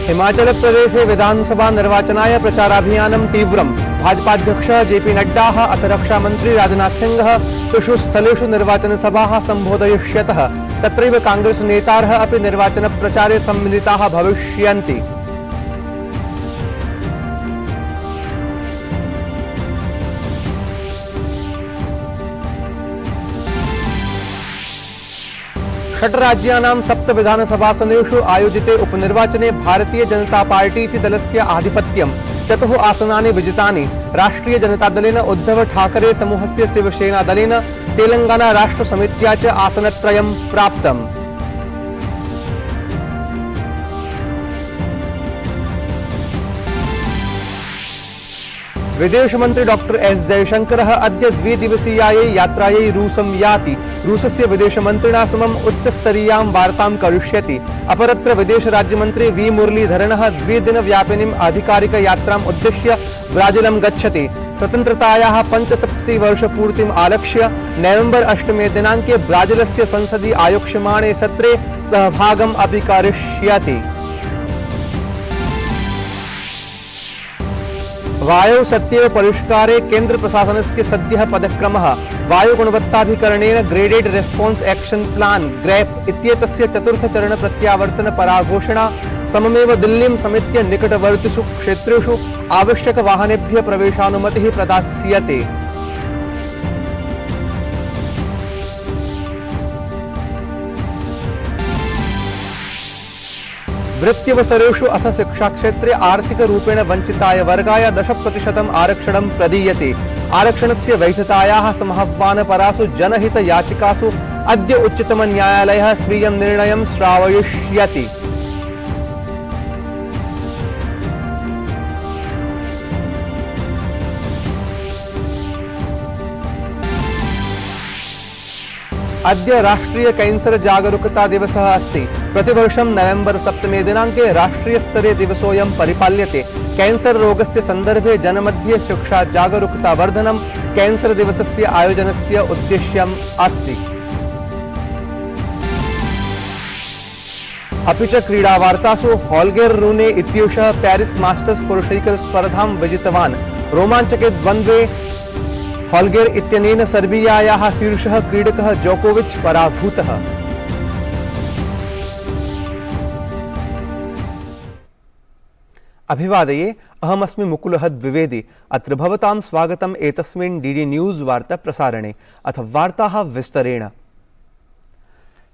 हिमाचल प्रदेशे विधानसभा निर्वाचनाय प्रचाराभियानं तीव्रम्। भाजपाध्यक्षः जेपी नड्डा अथ रक्षामन्त्री राजनाथ सिंह त्रिषु स्थलेषु निर्वाचनसभाः सम्बोधयिष्यतः। तत्रैव कांग्रेस नेतारः अपि निर्वाचनप्रचारे सम्मिलिताः भविष्यन्ति। षट् राज्यानां 7 विधानसभासनेषु आयोजिते उपनिर्वाचने भारतीय जनता पार्टी इति दलस्य आधिपत्यं 4 आसनानि विजितानि। राष्ट्रिय जनता दलेन उद्धव ठाकरे समूहस्य शिवसेना दलेन तेलंगाना राष्ट्र समित्या च आसनत्रयं प्राप्तम्। विदेश मंत्री डॉक्टर एस जयशंकरः अद्य द्विदिवसीयायै यात्रायै रूसं याति। रूसस्य विदेशमन्त्रिणा समम् उच्चस्तरीयां वार्तां करिष्यति। अपरत्र विदेश राज्यमन्त्री वी मुरलीधरनः द्विदिनव्यापिनीम् आधिकारिकयात्राम् उद्दिश्य ब्राजीलं गच्छति। स्वतन्त्रतायाः 75-वर्षपूर्तिम् आलक्ष्य नवेम्बर् 8 दिनाङ्के ब्राजीलस्य संसदि आयोक्ष्यमाणे सत्रे सहभागम् अपि करिष्यति। वायु सत्येव परिष्कारे केंद्र प्रशासनस्य सद्यः पदक्रमः। वायु गुणवत्ताभिकरणेन graded response action plan GRAP इत्येतस्य चतुर्थचरण प्रत्यावर्तन पराघोषणा सममेव दिल्लीं समेत्य निकटवर्तिषु क्षेत्रेषु आवश्यक वाहनेभ्यः प्रवेशानुमतिः प्रदास्यते। वृत्त्यवसरेषु अथ शिक्षाक्षेत्रे आर्थिकरूपेण वञ्चिताय वर्गाय 10% आरक्षणं प्रदीयते। आरक्षणस्य वैधतायाः समाह्वानपरासु जनहितयाचिकासु अद्य उच्चतमन्यायालयः स्वीयं निर्णयं श्रावयिष्यति। अद्य राष्ट्रीय कैंसर जागरूकता दिवसः अस्ति। प्रतिवर्षं नवेम्बर् 7 दिनाङ्के राष्ट्रीय स्तरे दिवसोऽयं परिपाल्यते। कैंसर रोगस्य सन्दर्भे जनमध्ये शिक्षा जागरूकता वर्धनं कैंसर दिवसस्य आयोजनस्य उद्देश्यम् अस्ति। अपि च क्रीडावार्तासु हॉल्गेर् रूने इत्येषः पेरिस् मास्टर्स् पुरुषैकस्पर्धां विजितवान्। रोमाञ्चके द्वन्द्वे हॉल्गेर् इत्यनेन सर्बियायाः शीर्षः क्रीडकः जोकोविच पराभूतः। अभिवादये, अहमस्मि मुकुलः द्विवेदी। अत्र भवतां स्वागतम् एतस्मिन् डीडी न्यूज़ वार्ता प्रसारणे। अथ वार्ताः विस्तरेण।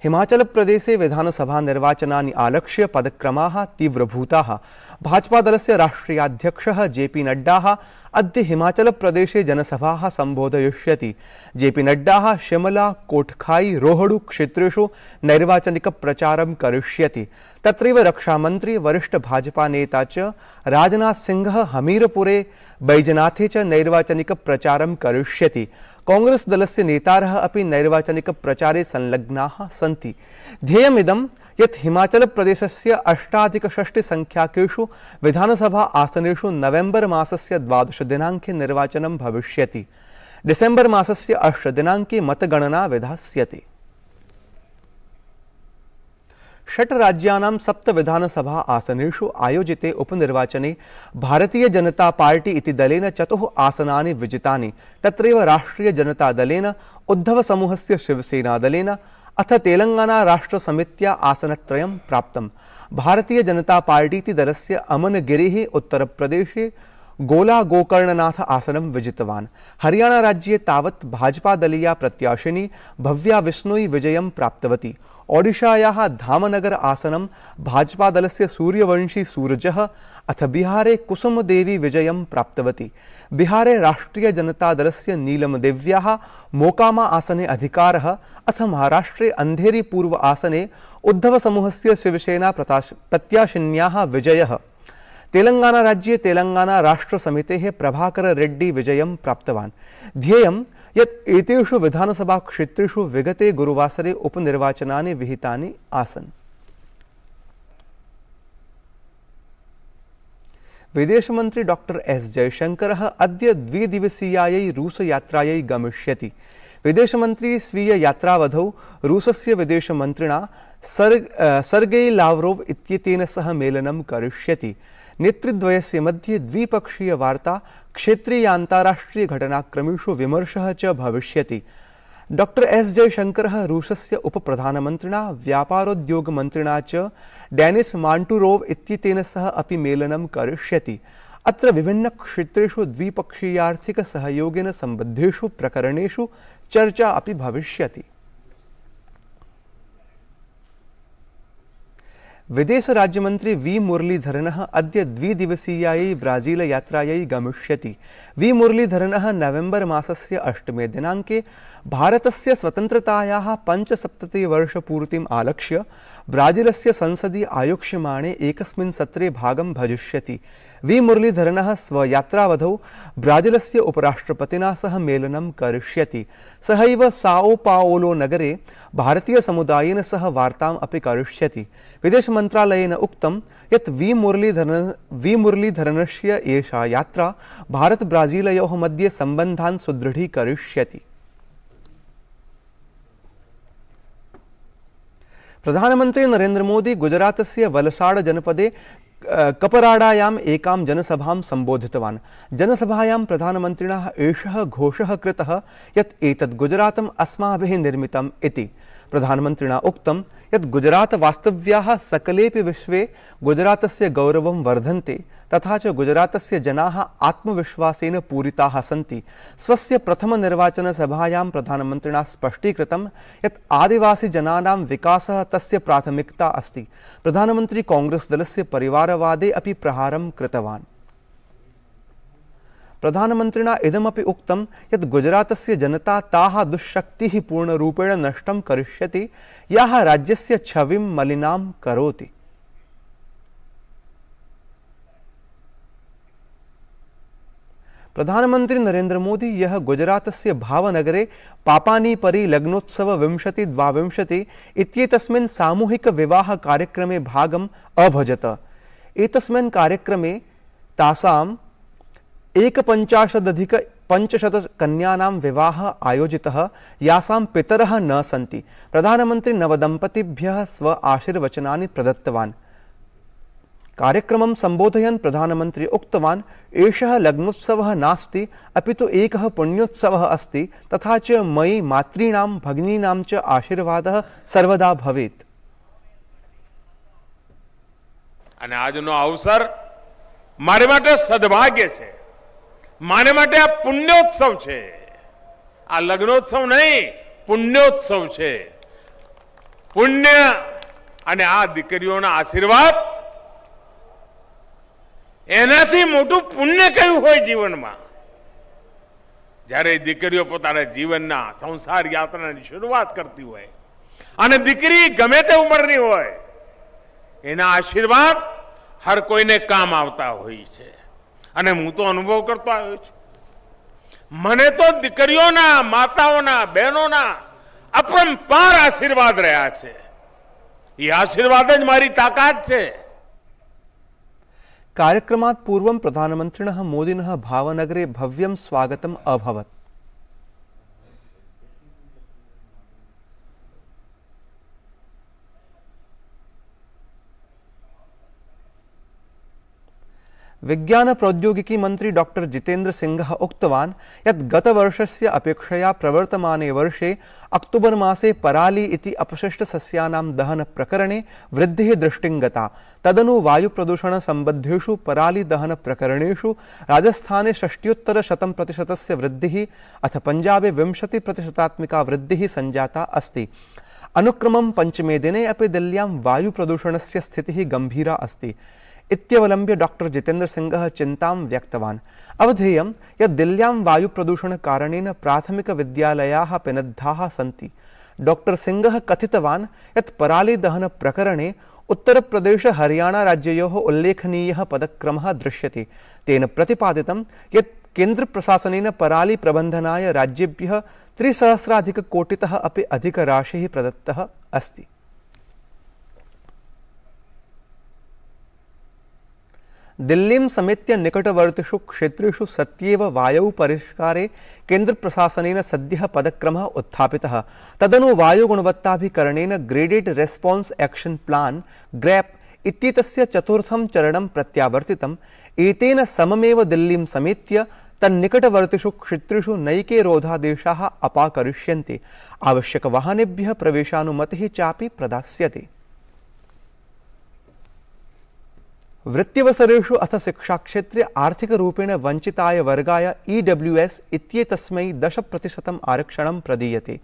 हिमाचल प्रदेशे विधानसभा निर्वाचनानि आलक्ष्य पदक्रमाः तीव्रभूताः। भाजपा दलस्य राष्ट्रीयाध्यक्षः जेपी नड्डा अद्य हिमाचल प्रदेशे जनसभाः सम्बोधयिष्यति। जेपी नड्डा शिमला, कोटखाई, रोहडू क्षेत्रेषु नैर्वाचनिक प्रचारं करिष्यति। तत्रैव रक्षामन्त्री वरिष्ठ भाजपा नेता च राजनाथ सिंह हमीरपुरे बैजनाथे च नैर्वाचनिक प्रचारं करिष्यति। कांग्रेस दलस्य नेतारः अपि नैर्वाचनिक प्रचारे संलग्नाः सन्ति। ध्येयमिदं यत् हिमाचल प्रदेशस्य 8+6 संख्याकेषु विधानसभा आसनेषु नवेम्बर् मासस्य 12 दिनाङ्के निर्वाचनं भविष्यति। डिसेम्बर् मासस्य 8 दिनाङ्के मतगणना विधास्यते। 6 राज्यानां 7 विधानसभा आसनेषु आयोजिते उपनिर्वाचने भारतीय जनता पार्टी इति दलेन 4 आसनानि विजितानि। तत्रैव राष्ट्रिय जनता दलेन, उद्धव समूहस्य शिवसेना दलेन अथ तेलंगाना राष्ट्र समित्या आसनत्रयं प्राप्तम्। भारतीय जनता पार्टी इति दलस्य अमन गिरिः उत्तर प्रदेशे गोला गोकर्णनाथ आसनं विजितवान्। हरियाणा राज्ये तावत् भाजपा दलीया प्रत्याशिनी भव्या विष्णोई विजयं प्राप्तवती। ओडिशायाः धामनगर आसनं भाजपा दलस्य सूर्यवंशी सूरजः अथ बिहारे कुसुमदेवी विजयं प्राप्तवती। बिहारे राष्ट्रीय जनता दलस्य नीलमदेव्याः मोकामा आसने अधिकारः अथ महाराष्ट्रे अंधेरी पूर्व आसने उद्धव समूहस्य शिवसेना प्रत्याशिन्याः विजयः। तेलंगाना राज्ये तेलंगाना राष्ट्र समितेः प्रभाकर रेड्डी विजयं प्राप्तवान्। ध्येयं यत् एतेषु विधानसभा क्षेत्रेषु विगते गुरुवासरे उपनिर्वाचनानि विहितानि आसन्। विदेश मंत्री डॉक्टर एस जयशंकरः अद्य द्विदिवसीयायै रूस यात्रायै गमिष्यति। विदेशमन्त्री स्वीय यात्रावधौ रूसस्य विदेशमन्त्रिणा सर्गेई लाव्रोव इत्येतेन सह मेलनं करिष्यति। नेतृद्वयस्य मध्ये द्विपक्षीय वार्ता, क्षेत्रीय अन्ताराष्ट्रीय घटनाक्रमेषु विमर्शः च भविष्यति। डॉक्टर एस जयशंकरः रूसस्य उपप्रधानमन्त्रिणा व्यापारोद्योगमन्त्रिणा च डेनिस मांटुरोव इत्येतेन सह अपि मेलनं करिष्यति। अत्र विभिन्नक्षेत्रेषु द्विपक्षीयार्थिकसहयोगेन सम्बद्धेषु प्रकरणेषु चर्चा अपि भविष्यति। विदेश राज्यमंत्री वी मुरलीधरनः अद्य द्विदिवसीयायै ब्राजील यात्रायै गमिष्यति। वी मुरलीधरनः नवेम्बर मासस्य 8मे दिनाङ्के भारतस्य स्वतन्त्रतायाः 75वर्षपूर्तिम् आलक्ष्य ब्राजीलस्य संसदि आयोक्ष्यमाणे एकस्मिन् सत्रे भागं भजिष्यति। वी मुरलीधरनः स्वयात्रावधौ ब्राजीलस्य उपराष्ट्रपतिना सह मेलनं करिष्यति। सहैव साओ पाओलो नगरे भारतीय समुदायेन सह वार्ताम् अपि करिष्यति। विदेश मन्त्रालयेन उक्तं यत् वी मुरलीधरनस्य एषा यात्रा भारत ब्राजीलयोः मध्ये सम्बन्धान् सुदृढीकरिष्यति। प्रधानमन्त्री नरेन्द्र मोदी गुजरातस्य वलसाड जनपदे कपराडायाम् एकां जनसभां सम्बोधितवान्। जनसभायां प्रधानमन्त्रिणा एषः घोषः कृतः यत् एतत् गुजरातम् अस्माभिः निर्मितम् इति। प्रधानमन्त्रिणा उक्तं यत् गुजरातवास्तव्याः सकलेपि विश्वे गुजरातस्य गौरवं वर्धन्ते, तथा च गुजरातस्य जनाः आत्मविश्वासेन पूरिताः सन्ति। स्वस्य प्रथमनिर्वाचनसभायां प्रधानमन्त्रिणा स्पष्टीकृतं यत् आदिवासीजनानां विकासः तस्य प्राथमिकता अस्ति। प्रधानमन्त्री कांग्रेस दलस्य परिवारवादे अपि प्रहारं कृतवान्। प्रधानमन्त्रिणा इदमपि उक्तं यत् गुजरातस्य जनता ताः दुःशक्तिः पूर्णरूपेण नष्टं करिष्यति याः राज्यस्य छविं मलिनां करोति। प्रधानमन्त्री नरेन्द्र मोदी यः गुजरातस्य भावनगरे पापानीपरी लग्नोत्सव 2022 इत्येतस्मिन् सामूहिक विवाह कार्यक्रमे भागम् अभजत। एतस्मिन् कार्यक्रमे तासां 51,500 कन्यानां विवाहः आयोजितः, यासां पितरः न सन्ति। प्रधानमन्त्री नवदम्पतिभ्यः स्व आशीर्वचनानि प्रदत्तवान्। कार्यक्रमं सम्बोधयन् प्रधानमन्त्री उक्तवान्, एषः लग्नोत्सवः नास्ति, अपि तु एकः पुण्योत्सवः अस्ति, तथा च मयि मातॄणां भगिनीनां च आशीर्वादः सर्वदा भवेत्। અને આજનો અવસર મારે માટે સદભાગ્ય છે, મારે માટે આ પુણ્યોત્સવ છે। આ લગ્નોત્સવ નહીં, પુણ્યોત્સવ છે। પુણ્ય અને આ દીકરીઓના આશીર્વાદ, એનાથી મોટું પુણ્ય કયું હોય જીવનમાં? જ્યારે દીકરીઓ પોતાના જીવનના સંસાર યાત્રાની શરૂઆત કરતી હોય અને દીકરી ગમે તે ઉંમરની હોય, એના આશીર્વાદ હર કોઈને કામ આવતા હોય છે। અને હું તો અનુભવ કરતો આવ્યો છું। મને તો દીકરીઓના, માતાઓના, બહેનોના અપરંપાર આશીર્વાદ રહ્યા છે। એ આશીર્વાદ જ મારી તાકાત છે। कार्यक्रमात् पूर्वं प्रधानमन्त्रिणः मोदिनः भावनगरे भव्यं स्वागतम् अभवत्। विज्ञान प्रौद्योगिकी मंत्री डॉक्टर जितेन्द्र सिंह उक्तवान् यत् गतवर्षस्य अपेक्षया प्रवर्तमाने वर्षे अक्टोबर मासे पराली इति अपशिष्टसस्यानां दहन प्रकरणे वृद्धिः दृष्टिं गता। तदनु वायुप्रदूषण सम्बद्धेषु पराली दहन प्रकरणेषु राजस्थाने 60% वृद्धिः अथ पंजाबे 20% वृद्धिः सञ्जाता अस्ति। अनुक्रमं पंचमे दिने अपि दिल्ल्यां वायुप्रदूषणस्य स्थितिः गंभीरा अस्ति इत्यवलम्ब्य डॉक्टर जितेन्द्र सिंह चिंतां व्यक्तवान्। अवधेयं यत् दिल्ल्यां वायुप्रदूषणकारणेन प्राथमिकविद्यालयाः पिनद्धाः सन्ति। डॉक्टर सिंह कथितवान् यत् परालीदहन प्रकरणे उत्तरप्रदेश हरियाणा राज्ययोः उल्लेखनीयः पदक्रमः दृश्यते। तेन प्रतिपादितं यत् केन्द्रप्रशासनेन पराली प्रबन्धनाय राज्येभ्यः 3,000,000,000 अपि अधिकराशिः प्रदत्तः अस्ति। दिल्लीं समेत्य निकटवर्तिषु क्षेत्रेषु सत्येव वायौ परिष्कारे केन्द्रप्रशासनेन सद्यः पदक्रमः उत्थापितः। तदनु वायुगुणवत्ताभिकरणेन graded response action plan GRAP इत्येतस्य चतुर्थं चरणं प्रत्यावर्तितम्। एतेन सममेव दिल्लीं समेत्य तन्निकटवर्तिषु क्षेत्रेषु नैके रोधादेशाः अपाकरिष्यन्ते। आवश्यकवाहनेभ्यः प्रवेशानुमतिः चापि प्रदास्यते। वृत्त्यवसरेषु अथ शिक्षाक्षेत्रे आर्थिकरूपेण वञ्चिताय वर्गाय EWS इत्येतस्मै 10% आरक्षणं प्रदीयते।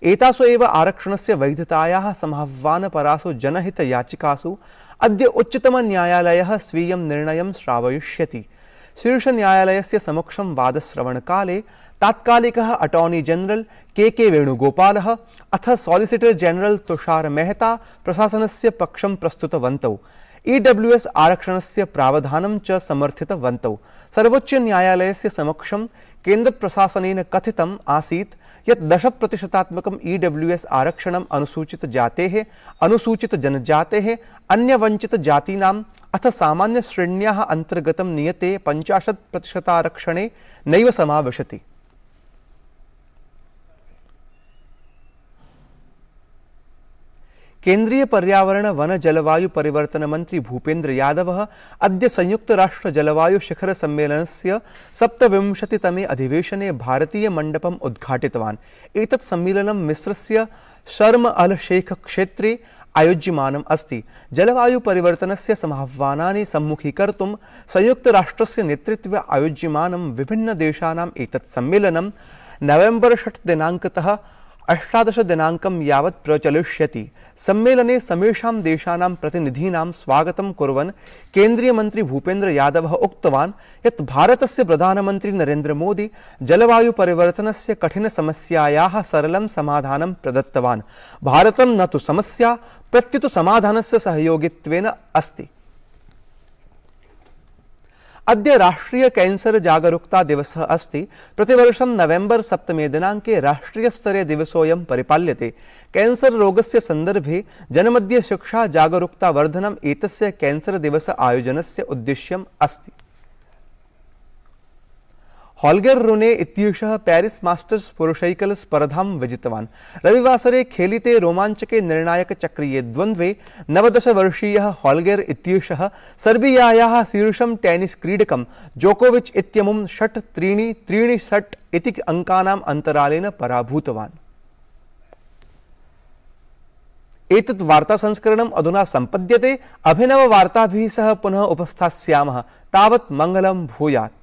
एतासु एव आरक्षणस्य वैधतायाः समाह्वानपरासु जनहितयाचिकासु अद्य उच्चतमन्यायालयः स्वीयं निर्णयं श्रावयिष्यति। शीर्षन्यायालयस्य समक्षं वादश्रवणकाले तात्कालिकः अटॉर्नी जनरल के वेणुगोपालः अथ सॉलिसिटर जनरल तुषार मेहता प्रशासनस्य पक्षं प्रस्तुतवन्तौ। EWS आरक्षणस्य प्रावधानं च समर्थितवन्तौ। सर्वोच्चन्यायालयस्य समक्षं केन्द्रप्रशासनेन कथितम् आसीत् यत् 10%-त्मकं EWS आरक्षणम् अनुसूचितजातेः, अनुसूचितजनजातेः, अन्यवञ्चितजातीनाम् अथ सामान्यश्रेण्याः अन्तर्गतं नियते 50% आरक्षणे नैव समाविशति। केन्द्रीय पर्यावरण वन जलवायु परिवर्तन मंत्री भूपेन्द्र यादवः अद्य संयुक्त राष्ट्र जलवायु शिखर सम्मेलनस्य 27तमे अधिवेशने भारतीय मण्डपम् उद्घाटितवान्। एतत् सम्मेलनं मिस्रस्य शर्म अल शेख क्षेत्रे आयोज्यमानम् अस्ति। जलवायु परिवर्तनस्य समाह्वानानि सम्मुखीकर्तुं संयुक्त राष्ट्रस्य नेतृत्वे आयोज्यमानं विभिन्न देशानाम् एतत् सम्मेलनं नवेम्बर 6 दिनाङ्कतः 18 दिनाङ्कं यावत् प्रचलिष्यति। सम्मेलने समेषां देशानां प्रतिनिधीनां स्वागतं कुर्वन् केन्द्रीयमन्त्री भूपेन्द्र यादवः उक्तवान् यत् भारतस्य प्रधानमन्त्री नरेन्द्र मोदी जलवायु परिवर्तनस्य कठिनसमस्यायाः सरलं समाधानं प्रदत्तवान्। भारतं न तु समस्या प्रत्युत समाधानस्य सहयोगित्वेन अस्ति। अद्य राष्ट्रीय कैंसर जागरूकता दिवसः अस्ति। प्रतिवर्षं नवेम्बर 7 दिनाङ्के राष्ट्रियस्तरे दिवसोऽयं परिपाल्यते। कैंसर रोगस्य सन्दर्भे जनमध्ये शिक्षा जागरूकता वर्धनम् एतस्य कैंसर दिवस आयोजनस्य उद्देश्यम् अस्ति। हॉल्गर रूने इत्येषः पेरिस मास्टर्स पुरुषैकल स्पर्धां विजितवान्। रविवासरे खेलिते रोमाञ्चके निर्णायकचक्रीये द्वन्द्वे 19-वर्षीयः हॉल्गर इत्येषः सर्बियायाः शीर्षं टेनिस क्रीडकं जोकोविच इत्यमुं 6-3, 3-6 इति अङ्कानाम् अन्तरालेन पराभूतवान्। एतत् वार्तासंस्करणम् अधुना सम्पद्यते। अभिनववार्ताभिः सह पुनः उपस्थास्यामः। तावत् मङ्गलं भूयात्।